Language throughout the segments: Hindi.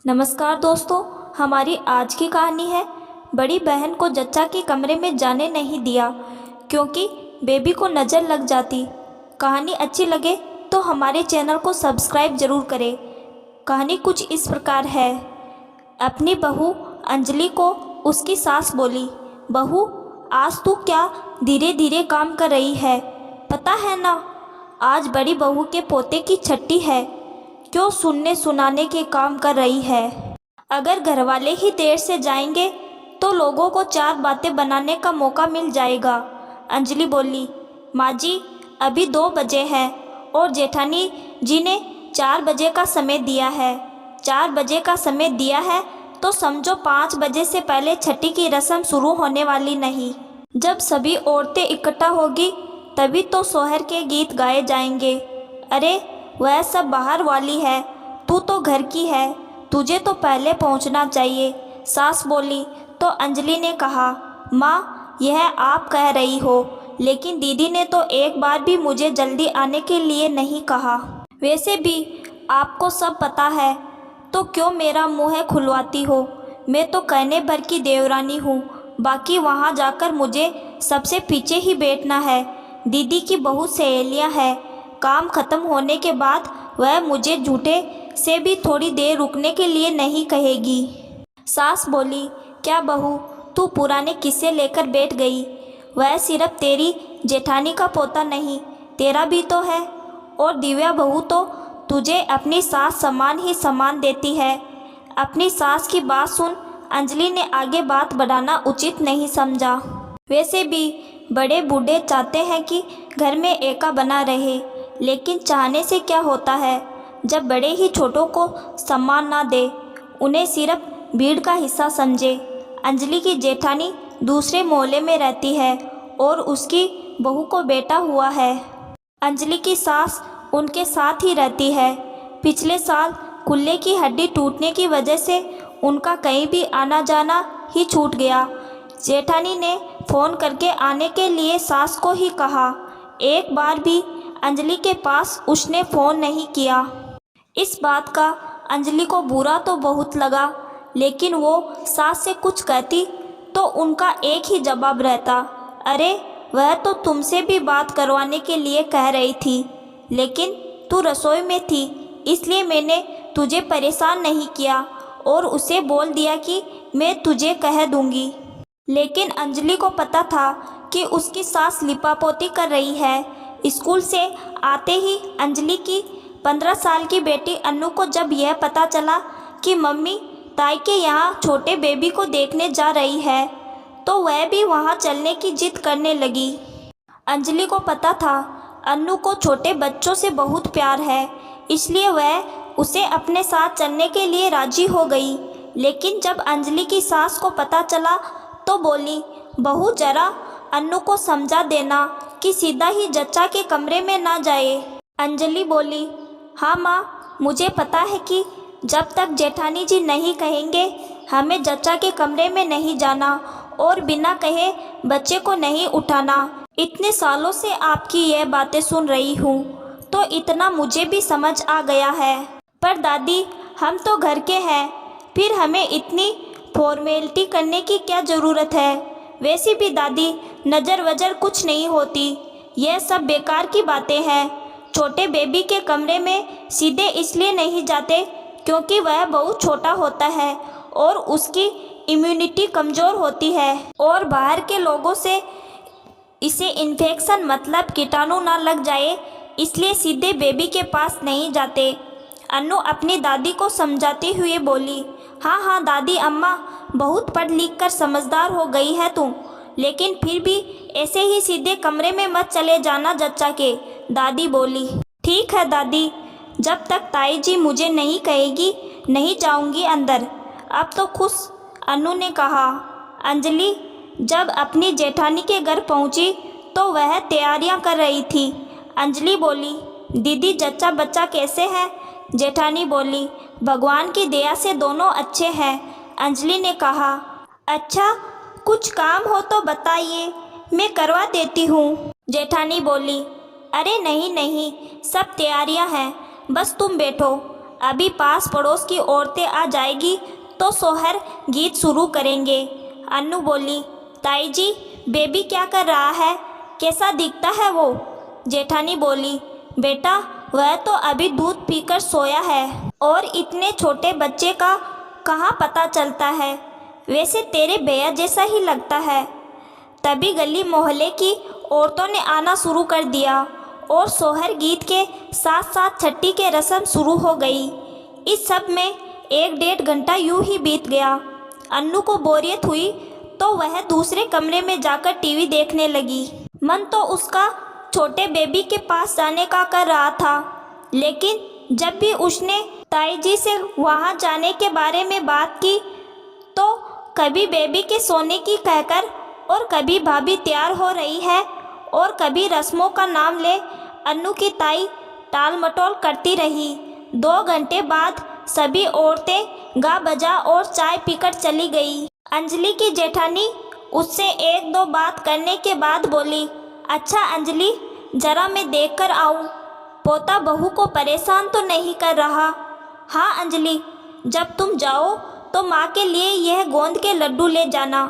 नमस्कार दोस्तों, हमारी आज की कहानी है बड़ी बहन को जच्चा के कमरे में जाने नहीं दिया क्योंकि बेबी को नज़र लग जाती। कहानी अच्छी लगे तो हमारे चैनल को सब्सक्राइब ज़रूर करें। कहानी कुछ इस प्रकार है। अपनी बहू अंजलि को उसकी सास बोली, बहू आज तू क्या धीरे धीरे काम कर रही है, पता है ना आज बड़ी बहू के पोते की छठी है, क्यों सुनने सुनाने के काम कर रही है। अगर घरवाले ही देर से जाएंगे तो लोगों को चार बातें बनाने का मौका मिल जाएगा। अंजलि बोली, माँ जी अभी 2 बजे हैं और जेठानी जी ने 4 बजे का समय दिया है। 4 बजे का समय दिया है तो समझो 5 बजे से पहले छठी की रस्म शुरू होने वाली नहीं। जब सभी औरतें इकट्ठा होगी तभी तो सोहर के गीत गाए जाएंगे। अरे वह सब बाहर वाली है, तू तो घर की है, तुझे तो पहले पहुंचना चाहिए। सास बोली तो अंजलि ने कहा, माँ यह आप कह रही हो, लेकिन दीदी ने तो एक बार भी मुझे जल्दी आने के लिए नहीं कहा। वैसे भी आपको सब पता है तो क्यों मेरा मुँह खुलवाती हो। मैं तो कहने भर की देवरानी हूँ, बाकी वहाँ जाकर मुझे सबसे पीछे ही बैठना है। दीदी की बहुत सहेलियाँ हैं, काम खत्म होने के बाद वह मुझे झूठे से भी थोड़ी देर रुकने के लिए नहीं कहेगी। सास बोली, क्या बहू तू पुराने किस्से लेकर बैठ गई। वह सिर्फ तेरी जेठानी का पोता नहीं, तेरा भी तो है। और दिव्या बहू तो तुझे अपनी सास समान ही सम्मान देती है। अपनी सास की बात सुन। अंजलि ने आगे बात बढ़ाना उचित नहीं समझा। वैसे भी बड़े बूढ़े चाहते हैं कि घर में एका बना रहे, लेकिन चाहने से क्या होता है जब बड़े ही छोटों को सम्मान ना दे, उन्हें सिर्फ भीड़ का हिस्सा समझे। अंजलि की जेठानी दूसरे मोहल्ले में रहती है और उसकी बहू को बेटा हुआ है। अंजलि की सास उनके साथ ही रहती है। पिछले साल कुल्ले की हड्डी टूटने की वजह से उनका कहीं भी आना जाना ही छूट गया। जेठानी ने फ़ोन करके आने के लिए सास को ही कहा, एक बार भी अंजलि के पास उसने फ़ोन नहीं किया। इस बात का अंजलि को बुरा तो बहुत लगा, लेकिन वो सास से कुछ कहती तो उनका एक ही जवाब रहता, अरे वह तो तुमसे भी बात करवाने के लिए कह रही थी, लेकिन तू रसोई में थी इसलिए मैंने तुझे परेशान नहीं किया और उसे बोल दिया कि मैं तुझे कह दूंगी। लेकिन अंजलि को पता था कि उसकी सास लिपापोती कर रही है। स्कूल से आते ही अंजलि की 15 साल की बेटी अन्नू को जब यह पता चला कि मम्मी ताई के यहाँ छोटे बेबी को देखने जा रही है तो वह भी वहाँ चलने की जिद करने लगी। अंजलि को पता था अन्नू को छोटे बच्चों से बहुत प्यार है, इसलिए वह उसे अपने साथ चलने के लिए राजी हो गई। लेकिन जब अंजलि की सास को पता चला तो बोली, बहू जरा अन्नू को समझा देना कि सीधा ही जच्चा के कमरे में ना जाए। अंजलि बोली, हाँ माँ मुझे पता है कि जब तक जेठानी जी नहीं कहेंगे हमें जच्चा के कमरे में नहीं जाना और बिना कहे बच्चे को नहीं उठाना। इतने सालों से आपकी यह बातें सुन रही हूँ तो इतना मुझे भी समझ आ गया है। पर दादी हम तो घर के हैं, फिर हमें इतनी फॉर्मेलिटी करने की क्या ज़रूरत है। वैसे भी दादी नज़र वजर कुछ नहीं होती, यह सब बेकार की बातें हैं। छोटे बेबी के कमरे में सीधे इसलिए नहीं जाते क्योंकि वह बहुत छोटा होता है और उसकी इम्यूनिटी कमज़ोर होती है और बाहर के लोगों से इसे इन्फेक्शन मतलब कीटाणु ना लग जाए, इसलिए सीधे बेबी के पास नहीं जाते। अन्नू अपनी दादी को समझाते हुए बोली, हाँ हाँ दादी अम्मा बहुत पढ़ लिख कर समझदार हो गई है तू, लेकिन फिर भी ऐसे ही सीधे कमरे में मत चले जाना जच्चा के। दादी बोली, ठीक है दादी, जब तक ताई जी मुझे नहीं कहेगी नहीं जाऊंगी अंदर। अब तो खुश अन्नू ने कहा। अंजलि जब अपनी जेठानी के घर पहुंची तो वह तैयारियां कर रही थी। अंजलि बोली, दीदी जच्चा बच्चा कैसे है। जेठानी बोली, भगवान की दया से दोनों अच्छे हैं। अंजलि ने कहा, अच्छा कुछ काम हो तो बताइए, मैं करवा देती हूँ। जेठानी बोली, अरे नहीं नहीं सब तैयारियाँ हैं, बस तुम बैठो। अभी पास पड़ोस की औरतें आ जाएगी तो सोहर गीत शुरू करेंगे। अन्नू बोली, ताई जी बेबी क्या कर रहा है, कैसा दिखता है वो? जेठानी बोली, बेटा वह तो अभी दूध पीकर सोया है और इतने छोटे बच्चे का कहाँ पता चलता है, वैसे तेरे भैया जैसा ही लगता है। तभी गली मोहल्ले की औरतों ने आना शुरू कर दिया और सोहर गीत के साथ साथ छठी के रस्म शुरू हो गई। इस सब में 1-1.5 घंटा यूं ही बीत गया। अन्नू को बोरियत हुई तो वह दूसरे कमरे में जाकर टीवी देखने लगी। मन तो उसका छोटे बेबी के पास जाने का कर रहा था, लेकिन जब भी उसने ताई जी से वहां जाने के बारे में बात की तो कभी बेबी के सोने की कहकर और कभी भाभी तैयार हो रही है और कभी रस्मों का नाम ले अन्नू की ताई टाल मटोल करती रही। 2 घंटे बाद सभी औरतें गा बजा और चाय पीकर चली गई। अंजलि की जेठानी उससे 1-2 बात करने के बाद बोली, अच्छा अंजलि जरा मैं देख कर आऊँ, पोता बहू को परेशान तो नहीं कर रहा? हाँ अंजलि, जब तुम जाओ तो माँ के लिए यह गोंद के लड्डू ले जाना।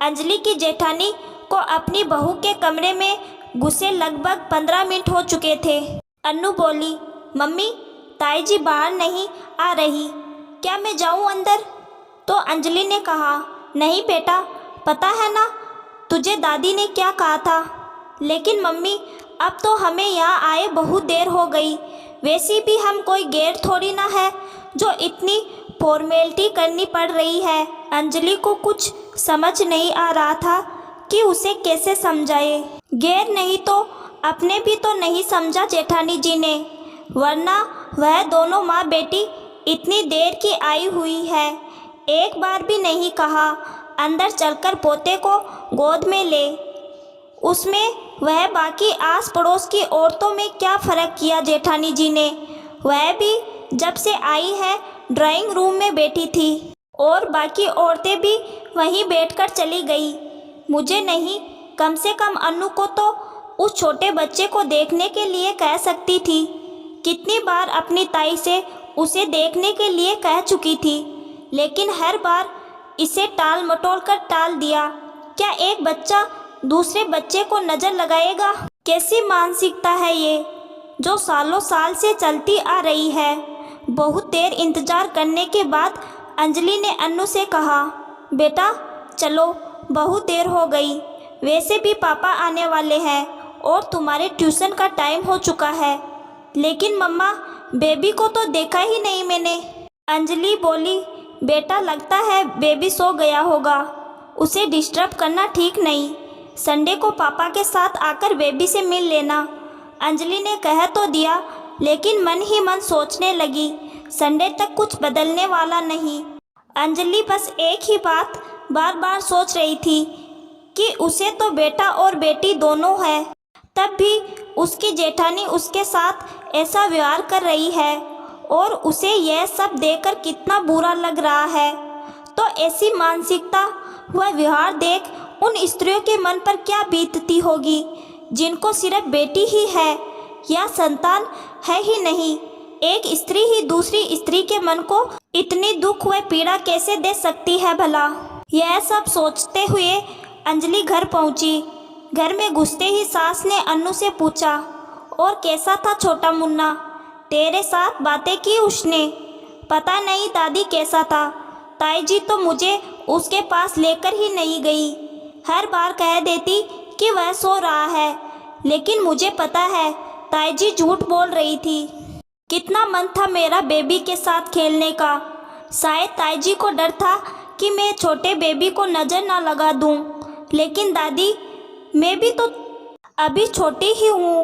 अंजलि की जेठानी को अपनी बहू के कमरे में घुसे लगभग 15 मिनट हो चुके थे। अन्नू बोली, मम्मी ताई जी बाहर नहीं आ रही, क्या मैं जाऊँ अंदर? तो अंजलि ने कहा, नहीं बेटा, पता है ना तुझे दादी ने क्या कहा था। लेकिन मम्मी अब तो हमें यहाँ आए बहुत देर हो गई, वैसे भी हम कोई गैर थोड़ी ना है जो इतनी फॉर्मेलिटी करनी पड़ रही है। अंजलि को कुछ समझ नहीं आ रहा था कि उसे कैसे समझाए। गैर नहीं तो अपने भी तो नहीं समझा जेठानी जी ने, वरना वह दोनों माँ बेटी इतनी देर की आई हुई है, एक बार भी नहीं कहा अंदर चलकर पोते को गोद में ले। उसमें वह बाकी आस पड़ोस की औरतों में क्या फ़र्क किया जेठानी जी ने? वह भी जब से आई है ड्राइंग रूम में बैठी थी और बाकी औरतें भी वहीं बैठकर चली गई। मुझे नहीं, कम से कम अन्नू को तो उस छोटे बच्चे को देखने के लिए कह सकती थी। कितनी बार अपनी ताई से उसे देखने के लिए कह चुकी थी, लेकिन हर बार इसे टाल मटोल कर टाल दिया। क्या एक बच्चा दूसरे बच्चे को नज़र लगाएगा? कैसी मानसिकता है ये, जो सालों साल से चलती आ रही है। बहुत देर इंतज़ार करने के बाद अंजलि ने अन्नू से कहा, बेटा चलो, बहुत देर हो गई, वैसे भी पापा आने वाले हैं और तुम्हारे ट्यूशन का टाइम हो चुका है। लेकिन मम्मा बेबी को तो देखा ही नहीं मैंने। अंजलि बोली, बेटा लगता है बेबी सो गया होगा, उसे डिस्टर्ब करना ठीक नहीं। संडे को पापा के साथ आकर बेबी से मिल लेना। अंजलि ने कह तो दिया, लेकिन मन ही मन सोचने लगी, संडे तक कुछ बदलने वाला नहीं। अंजलि बस एक ही बात बार बार सोच रही थी कि उसे तो बेटा और बेटी दोनों है, तब भी उसकी जेठानी उसके साथ ऐसा व्यवहार कर रही है और उसे यह सब देखकर कितना बुरा लग रहा है। तो ऐसी मानसिकता व व्यवहार देख उन स्त्रियों के मन पर क्या बीतती होगी, जिनको सिर्फ बेटी ही है या संतान है ही नहीं। एक स्त्री ही दूसरी स्त्री के मन को इतनी दुख व पीड़ा कैसे दे सकती है भला? यह सब सोचते हुए अंजलि घर पहुंची। घर में घुसते ही सास ने अन्नू से पूछा, और कैसा था छोटा मुन्ना, तेरे साथ बातें की उसने? पता नहीं दादी कैसा था, ताई जी तो मुझे उसके पास लेकर ही नहीं गई। हर बार कह देती कि वह सो रहा है, लेकिन मुझे पता है ताई जी झूठ बोल रही थी। कितना मन था मेरा बेबी के साथ खेलने का। शायद ताई जी को डर था कि मैं छोटे बेबी को नज़र ना लगा दूं, लेकिन दादी मैं भी तो अभी छोटी ही हूँ,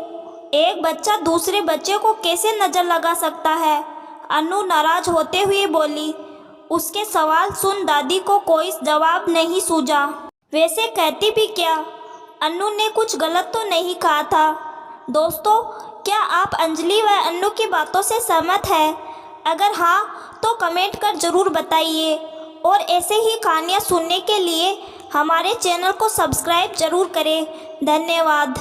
एक बच्चा दूसरे बच्चे को कैसे नज़र लगा सकता है? अन्नू नाराज होते हुए बोली। उसके सवाल सुन दादी को कोई जवाब नहीं सूझा। वैसे कहती भी क्या, अन्नू ने कुछ गलत तो नहीं कहा था। दोस्तों, क्या आप अंजलि व अन्नू की बातों से सहमत हैं? अगर हाँ तो कमेंट कर ज़रूर बताइए, और ऐसे ही कहानियाँ सुनने के लिए हमारे चैनल को सब्सक्राइब ज़रूर करें। धन्यवाद।